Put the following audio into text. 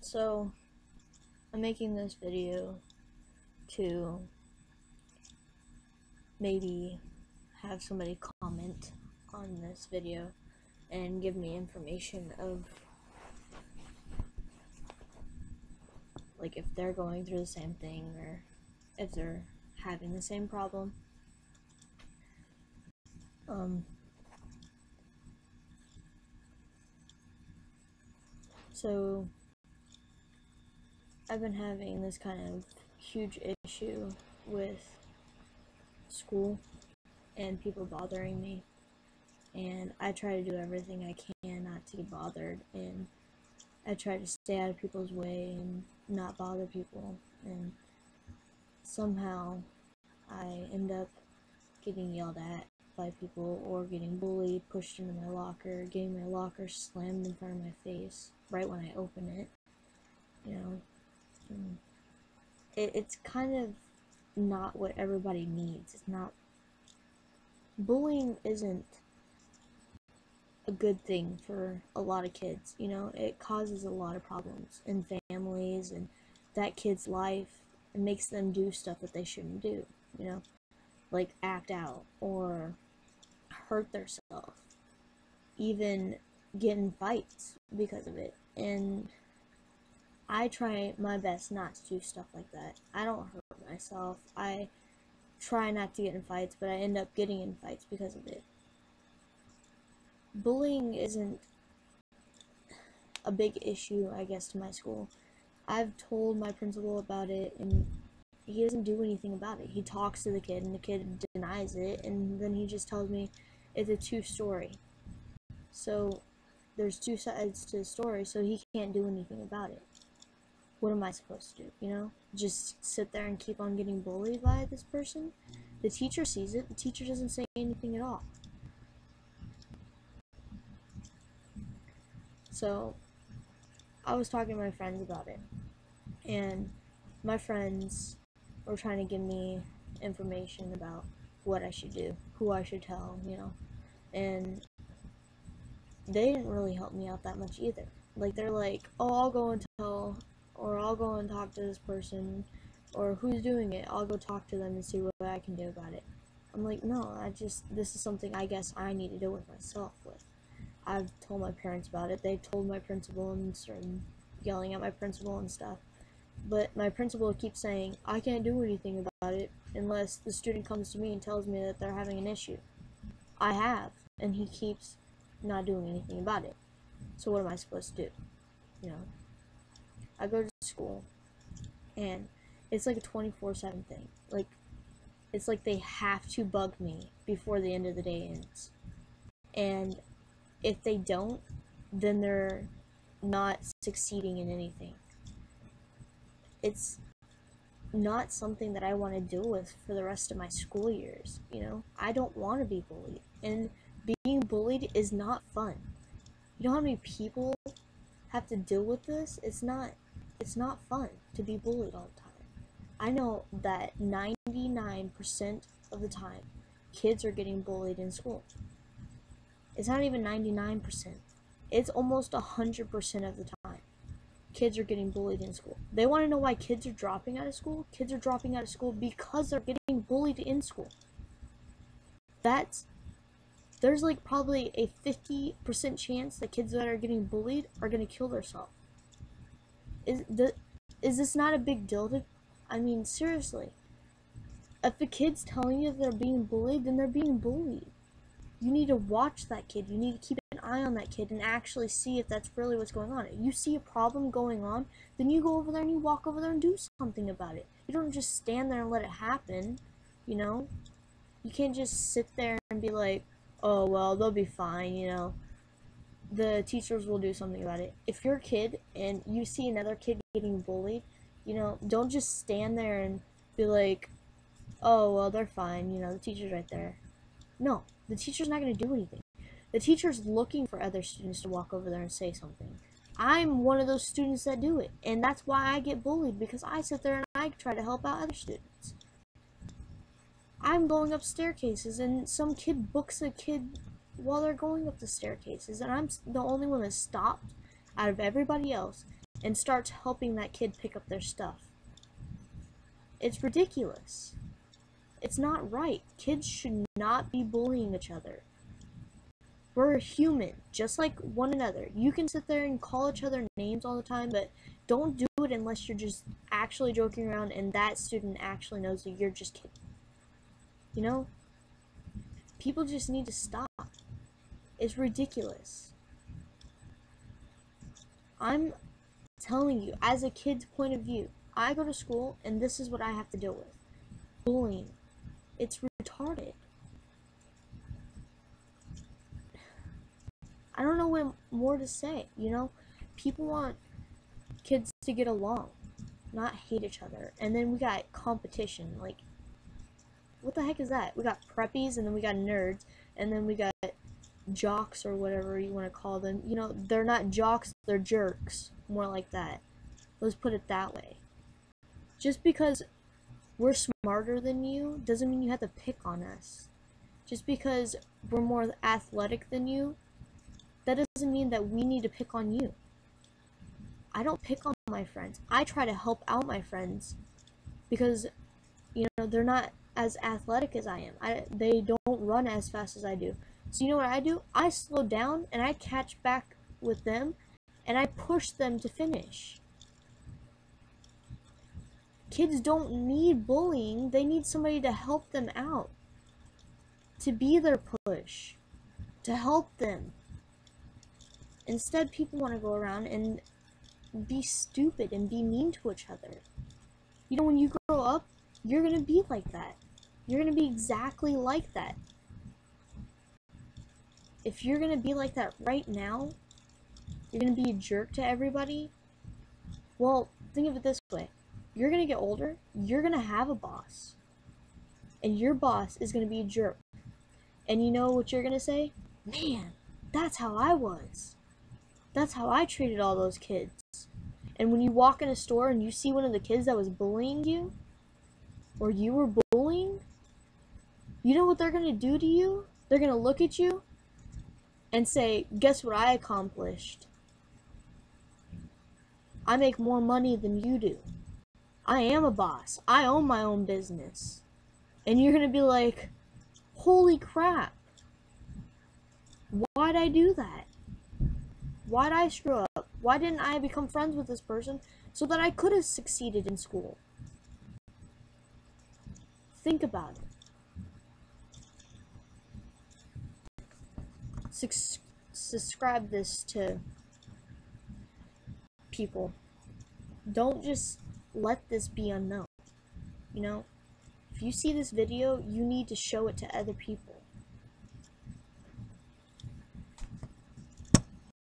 So, I'm making this video to maybe have somebody comment on this video and give me information of, like, if they're going through the same thing or if they're having the same problem. So I've been having this kind of huge issue with school and people bothering me, and I try to do everything I can not to get bothered, and I try to stay out of people's way and not bother people, and somehow I end up getting yelled at by people or getting bullied, pushed into my locker, getting my locker slammed in front of my face right when I open it, you know. And it's kind of not what everybody needs. It's not, bullying isn't a good thing for a lot of kids, you know. It causes a lot of problems in families and that kid's life. It makes them do stuff that they shouldn't do, you know, like act out or hurt themselves, even get in fights because of it. And I try my best not to do stuff like that. I don't hurt myself. I try not to get in fights, but I end up getting in fights because of it. Bullying isn't a big issue, I guess, to my school. I've told my principal about it, and he doesn't do anything about it. He talks to the kid, and the kid denies it, and then he just tells me it's a two-story. So there's two sides to the story, so he can't do anything about it. What am I supposed to do, you know? Just sit there and keep on getting bullied by this person? The teacher sees it. The teacher doesn't say anything at all. So I was talking to my friends about it, and my friends were trying to give me information about what I should do, who I should tell, you know, and they didn't really help me out that much either. Like, they're like, oh, I'll go and tell, or I'll go and talk to this person, or who's doing it, I'll go talk to them and see what I can do about it. I'm like, no, this is something I guess I need to deal with myself with. I've told my parents about it. They've told my principal and started yelling at my principal and stuff. But my principal keeps saying, I can't do anything about it unless the student comes to me and tells me that they're having an issue. I have, and he keeps not doing anything about it. So what am I supposed to do? You know, I go to school, and it's like a 24/7 thing. Like, it's like they have to bug me before the end of the day ends. And if they don't, then they're not succeeding in anything. It's not something that I want to deal with for the rest of my school years, you know? I don't want to be bullied, and being bullied is not fun. You know how many people have to deal with this? It's not fun to be bullied all the time. I know that 99% of the time, kids are getting bullied in school. It's not even 99%. It's almost 100% of the time. Kids are getting bullied in school. They want to know why kids are dropping out of school? Kids are dropping out of school because they're getting bullied in school. There's like probably a 50% chance that kids that are getting bullied are going to kill themselves. Is this not a big deal? I mean, seriously. If a kid's telling you they're being bullied, then they're being bullied. You need to watch that kid. You need to keep an eye on that kid and actually see if that's really what's going on. If you see a problem going on, then you go over there and you walk over there and do something about it. You don't just stand there and let it happen, you know? You can't just sit there and be like, oh, well, they'll be fine, you know? The teachers will do something about it. If you're a kid and you see another kid getting bullied, you know, don't just stand there and be like, oh, well, they're fine, you know, the teacher's right there. No, the teacher's not going to do anything. The teacher's looking for other students to walk over there and say something. I'm one of those students that do it, and that's why I get bullied, because I sit there and I try to help out other students. I'm going up staircases, and some kid books a kid while they're going up the staircases, and I'm the only one that's stopped out of everybody else and starts helping that kid pick up their stuff. It's ridiculous. It's not right. Kids should not be bullying each other. We're human, just like one another. You can sit there and call each other names all the time, but don't do it unless you're just actually joking around and that student actually knows that you're just kidding. You know? People just need to stop. It's ridiculous. I'm telling you, as a kid's point of view, I go to school and this is what I have to deal with. Bullying. It's retarded. I don't know what more to say, you know? People want kids to get along, not hate each other. And then we got competition. Like, what the heck is that? We got preppies, and then we got nerds, and then we got jocks, or whatever you want to call them. You know, they're not jocks, they're jerks. More like that. Let's put it that way. Just because we're smarter than you doesn't mean you have to pick on us. Just because we're more athletic than you, that doesn't mean that we need to pick on you. I don't pick on my friends. I try to help out my friends because, you know, they're not as athletic as I am. They don't run as fast as I do. So you know what I do? I slow down and I catch back with them and I push them to finish. Kids don't need bullying. They need somebody to help them out, to be their push, to help them. Instead, people want to go around and be stupid and be mean to each other. You know, when you grow up, you're going to be like that. You're going to be exactly like that. If you're going to be like that right now, you're going to be a jerk to everybody. Well, think of it this way. You're going to get older, you're going to have a boss. And your boss is going to be a jerk. And you know what you're going to say? Man, that's how I was. That's how I treated all those kids. And when you walk in a store and you see one of the kids that was bullying you, or you were bullying, you know what they're going to do to you? They're going to look at you and say, guess what I accomplished? I make more money than you do. I am a boss. I own my own business. And you're going to be like, holy crap. Why'd I do that? Why'd I screw up? Why didn't I become friends with this person so that I could have succeeded in school? Think about it. Subscribe this to people. Don't just let this be unknown. You know, if you see this video, you need to show it to other people.